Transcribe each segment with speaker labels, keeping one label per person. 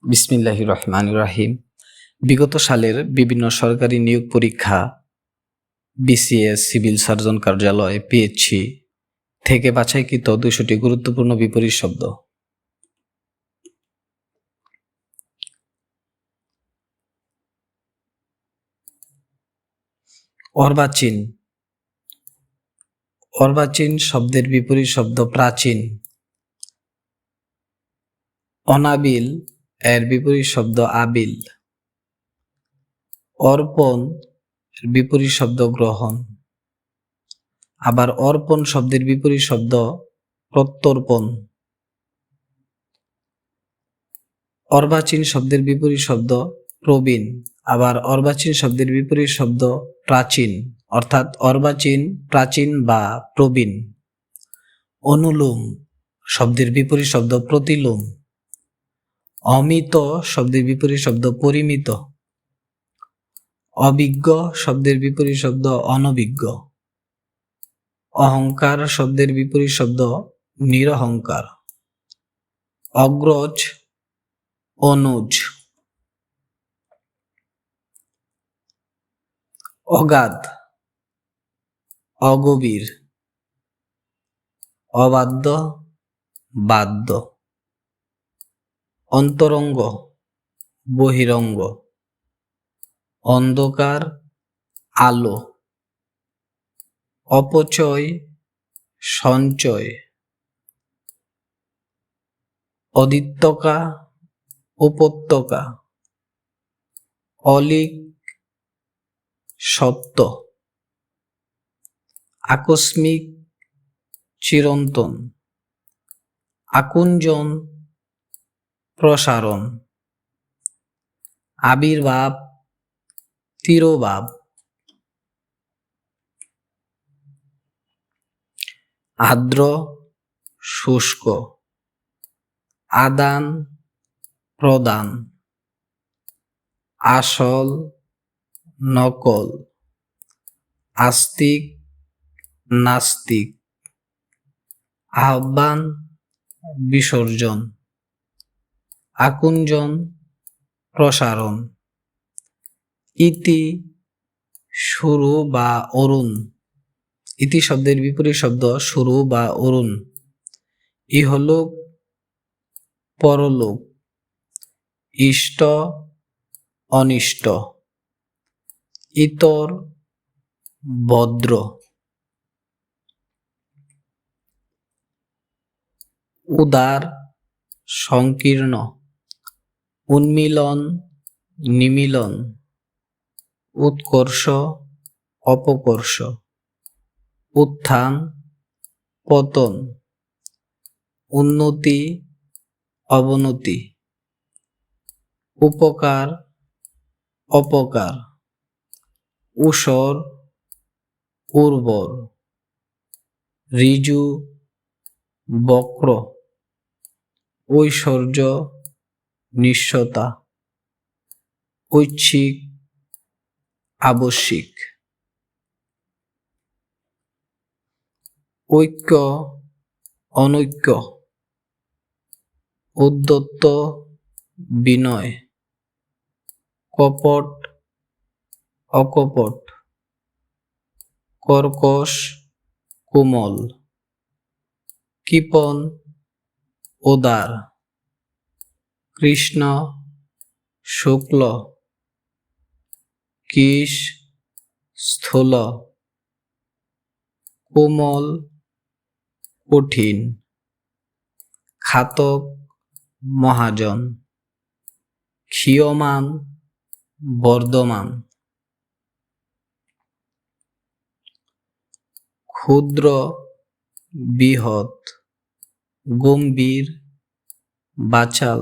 Speaker 1: বিসমিল্লাহির রহমানির রহিম। বিগত সালের বিভিন্ন সরকারি নিয়োগ পরীক্ষা, বিসিএস, সিভিল সার্জন কার্যালয়, পিএইচসি থেকে বাছাইকৃত 200টি গুরুত্বপূর্ণ বিপরীত শব্দ। অর্বাচীন। অর্বাচীন শব্দের বিপরীত শব্দ প্রাচীন। অনাবিল এর বিপরীত শব্দ আবিল। অর্পণ এর বিপরীত শব্দ গ্রহণ। আবার অর্পণ শব্দের বিপরীত শব্দ প্রত্যর্পণ। অর্বাচীন শব্দের বিপরীত শব্দ প্রবীণ। আবার অর্বাচীন শব্দের বিপরীত শব্দ প্রাচীন, অর্থাৎ অর্বাচীন প্রাচীন বা প্রবীণ। অনুলোম শব্দের বিপরীত শব্দ প্রতিলোম। অমিত শব্দের বিপরীত শব্দ পরিমিত। অবিজ্ঞ শব্দের বিপরীত শব্দ অনভিজ্ঞ। অহংকার শব্দের বিপরীত শব্দ নিরহংকার। অগ্রজ, অনুজ। অগাধ, অগভীর। অবাধ্য, বাধ্য। অন্তরঙ্গ, বহিরঙ্গ। অন্ধকার, আলো। অপচয়, সঞ্চয়। অদিত্যকা, উপত্যকা। অলিক, সত্য। আকস্মিক, চিরন্তন। আকুঞ্চন, প্রসারণ। আবির্ভাব, তিরোভাব। আর্দ্র, শুষ্ক। আদান, প্রদান। আসল, নকল। আস্তিক, নাস্তিক। আহ্বান, বিসর্জন। আকুঞ্চন, প্রসারণ। ইতি, শুরু বা অরুণ। ইতি শব্দের বিপরীত শব্দ শুরু বা অরুণ। ইহলোক, পরলোক। ইষ্ট, অনিষ্ট। ইতর, ভদ্র। উদার, সংকীর্ণ। উন্মিলন, নিমিলন। উৎকর্ষ, অপকর্ষ। উত্থান, পতন। উন্নতি, অবনতি। উপকার, অপকার। ঊষর, উর্বর। ঋজু, বক্র। ঐশ্বর্য, নিঃস্বতা। ঐচ্ছিক, আবশ্যিক। ঐক্য, অনৈক্য। উদ্ধত্ত, বিনয়। কপট, অকপট। কর্কশ, কোমল। কৃপণ, উদার। কৃষ্ণ, শুক্ল। কীশ, স্থূল। কোমল, কঠিন। খাতক, মহাজন। ক্ষীয়মান, বর্ধমান। ক্ষুদ্র, বৃহৎ। গম্ভীর, বাচাল।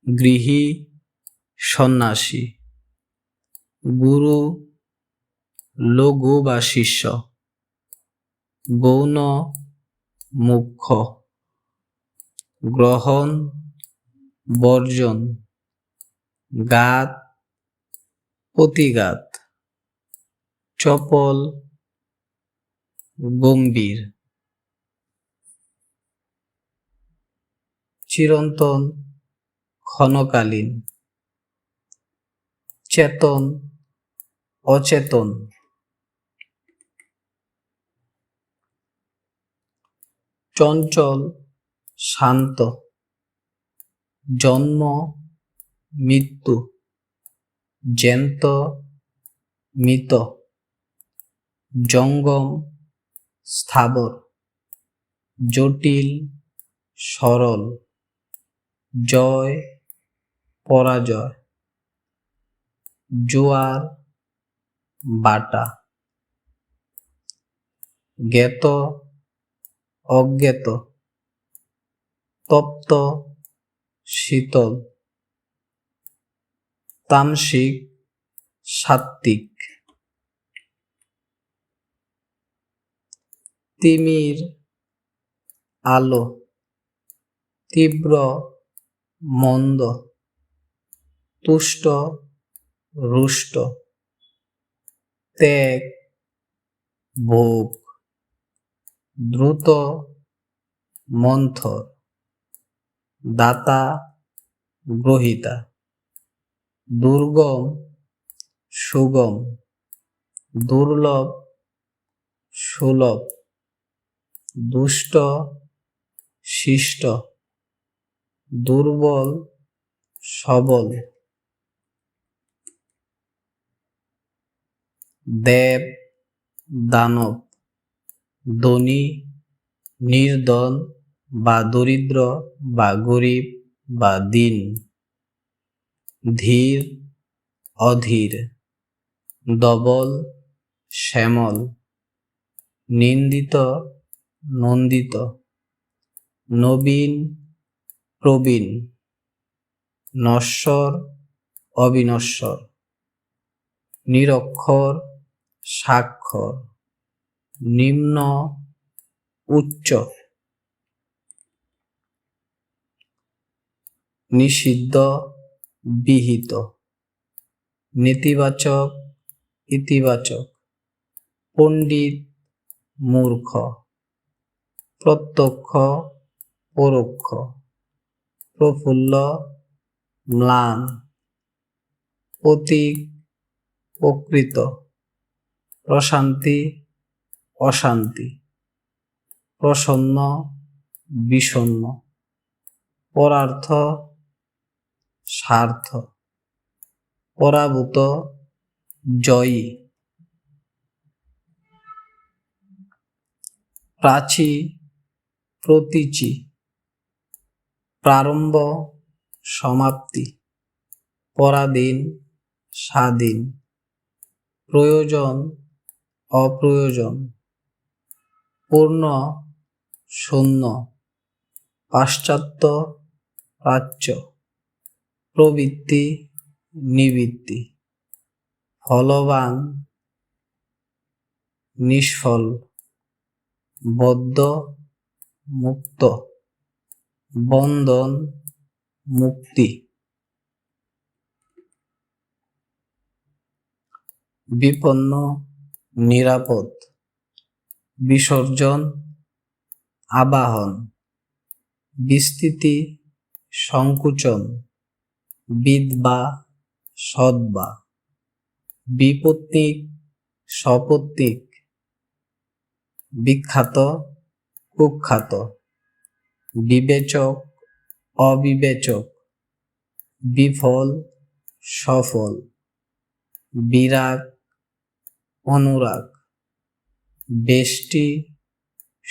Speaker 1: গৃহী, সন্ন্যাসী। গুরু, লঘু বা শিষ্য। গৌণ, মুখ্য। গ্রহণ, বর্জন। ঘাত, প্রতিঘাত। চপল, গম্ভীর। চিরন্তন, ক্ষণকালীন, চেতন অচেতন, চঞ্চল শান্ত, জন্ম মৃত্যু, জ্যান্ত মৃত, জঙ্গম স্থাবর, জটিল সরল, জয় পরাজয়, জোয়ার বাটা, জ্ঞাত অজ্ঞাত, তপ্ত শীতল, তামসিক সাত্ত্বিক, তিমির আলো, তীব্র মন্দ, তুষ্ট রুষ্ট, ত্যাগ ভোগ, দ্রুত মন্থর, দাতা গ্রহিতা, দুর্গম সুগম, দুর্লভ সুলভ, দুষ্ট শিষ্ট, দুর্বল সবল, দেব দানব, ধনী নির্ধন বা দরিদ্র বা গরিব বা দীন, ধীর অধীর, ধবল শ্যামল, নিন্দিত নন্দিত, নবীন প্রবীণ, নশ্বর অবিনশ্বর, নিরক্ষর স্বাক্ষর, নিম্ন উচ্চ, নিষিদ্ধ বিহিত, নেতিবাচক ইতিবাচক, পণ্ডিত মূর্খ, প্রত্যক্ষ পরোক্ষ, প্রফুল্ল ম্লান, প্রতীক প্রকৃত, প্রশান্তি অশান্তি, প্রসন্ন বিষণ্ণ, পরার্থ স্বার্থ, পরাভূত জয়ী, প্রাচী প্রতীচী, প্রারম্ভ সমাপ্তি, পরাধীন স্বাধীন, প্রয়োজন অপ্রয়োজন, পূর্ণ শূন্য, পাশ্চাত্য প্রাচ্য, প্রবৃত্তি নিবৃত্তি, ফলবান নিষ্ফল, বদ্ধ মুক্ত, বন্ধন মুক্তি, বিপন্ন নিরাপদ, বিসর্জন আবাহন, বিস্তৃতি সংকুচন, বিধবা সধবা, বিপত্তিক সপত্তিক, বিখ্যাত কুখ্যাত, বিবেচক অবিবেচক, বিফল সফল, বিরাগ অনুরাগ, বেষ্টি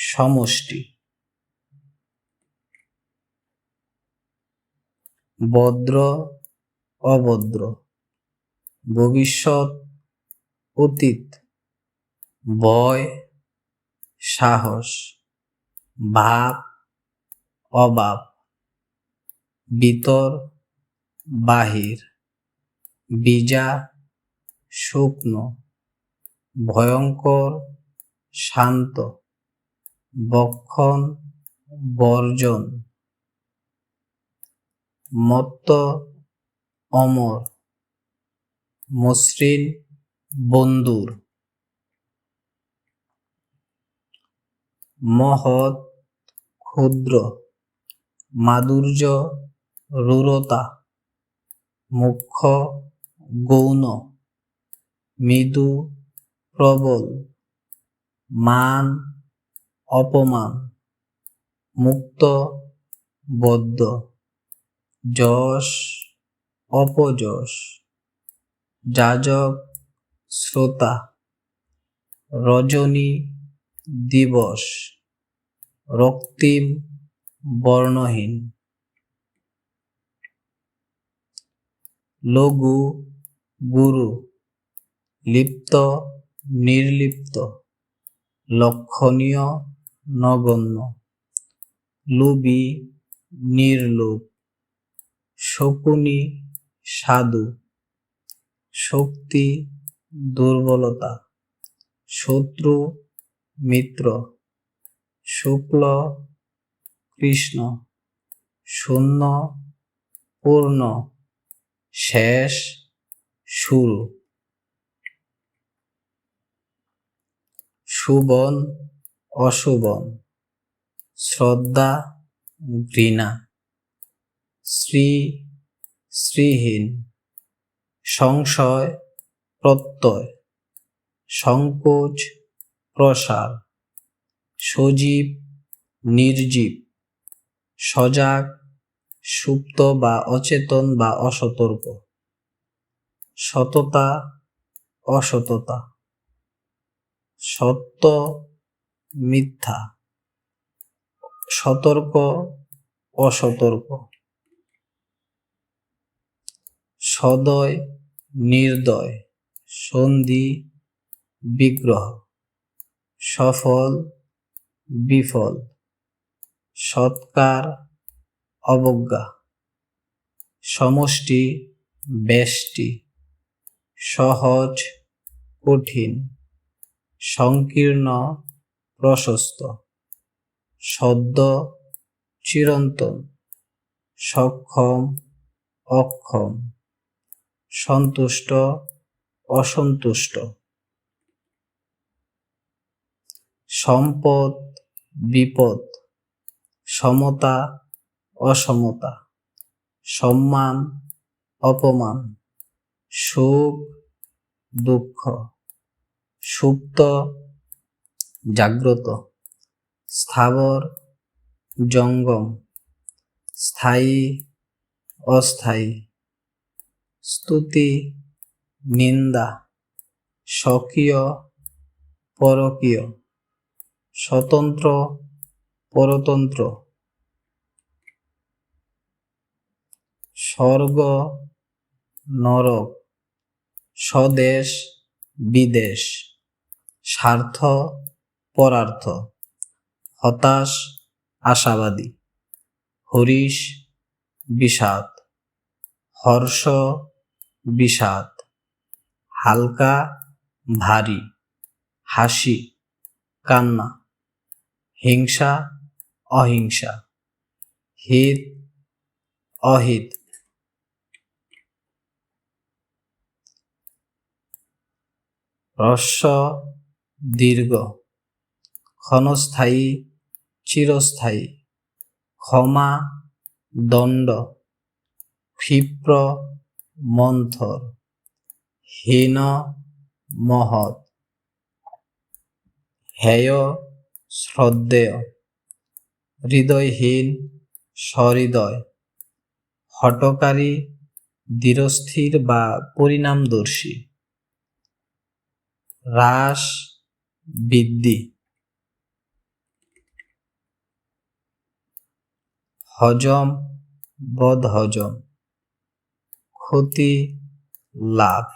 Speaker 1: সমষ্টি, ভদ্র অভদ্র, ভবিষ্যৎ অতীত, ভয় সাহস, ভাব অভাব, ভিতর বাহির, বীজা শুকনো, ভয়ঙ্কর শান্ত, বক্ষণ বর্জন, মত্ত অমর, মসৃণ বন্ধুর, মহৎ ক্ষুদ্র, মাধুর্য রূঢ়তা, মুখ্য গৌণ, মৃদু প্রবল, মান অপমান, মুক্ত বদ্ধ, যশ অপযশ, যাজক শ্রোতা, রজনী দিবস, রক্তিম বর্ণহীন, লঘু গুরু, লিপ্ত নির্লিপ্ত, লক্ষণীয় নগণ্য, লোভী নির্লোভ, শকুনি সাধু, শক্তি দুর্বলতা, শত্রু মিত্র, শুক্ল কৃষ্ণ, শূন্য পূর্ণ, শেষ শুরু, শুভন অশুভন, শ্রদ্ধা ঘৃণা, শ্রী শ্রীহীন, সংশয় প্রত্যয়, সংকোচ প্রসার, সজীব নির্জীব, সজাগ সুপ্ত বা অচেতন বা অসতর্ক, সততা অসততা, সত্য মিথ্যা, সতর্ক অসতর্ক, সদয় নির্দয়, সন্ধি বিগ্রহ, সফল বিফল, সৎকার অবজ্ঞা, সমষ্টি ব্যষ্টি, সহজ কঠিন, সংকীর্ণ প্রশস্ত, সদ্য চিরন্তন, সক্ষম অক্ষম, সন্তুষ্ট অসন্তুষ্ট, সম্পদ বিপদ, সমতা অসমতা, সম্মান অপমান, সুখ দুঃখ, সুপ্ত জাগ্রত, স্থাবর জঙ্গম, স্থায়ী অস্থায়ী, স্তুতি নিন্দা, স্বকীয় পরকীয়, স্বতন্ত্র পরতন্ত্র, স্বর্গ নরক, স্বদেশ বিদেশ, স্বার্থ পরার্থ, হতাশ আশাবাদী, হরিশ বিষাদ, হর্ষ বিষাদ, হালকা ভারী, হাসি কান্না, হিংসা অহিংসা, হিত অহিত, হ্রস্ব দীর্ঘ, ক্ষণস্থায়ী চিরস্থায়ী, ক্ষমা দণ্ড, ক্ষিপ্র মন্থর, হীন মহৎ, হেয় শ্রদ্ধেয়, হৃদয়হীন সহৃদয়, হঠকারী ধীরস্থির বা পরিণামদর্শী, হ্রাস বৃদ্ধি, হজম বদহজম, ক্ষতি লাভ।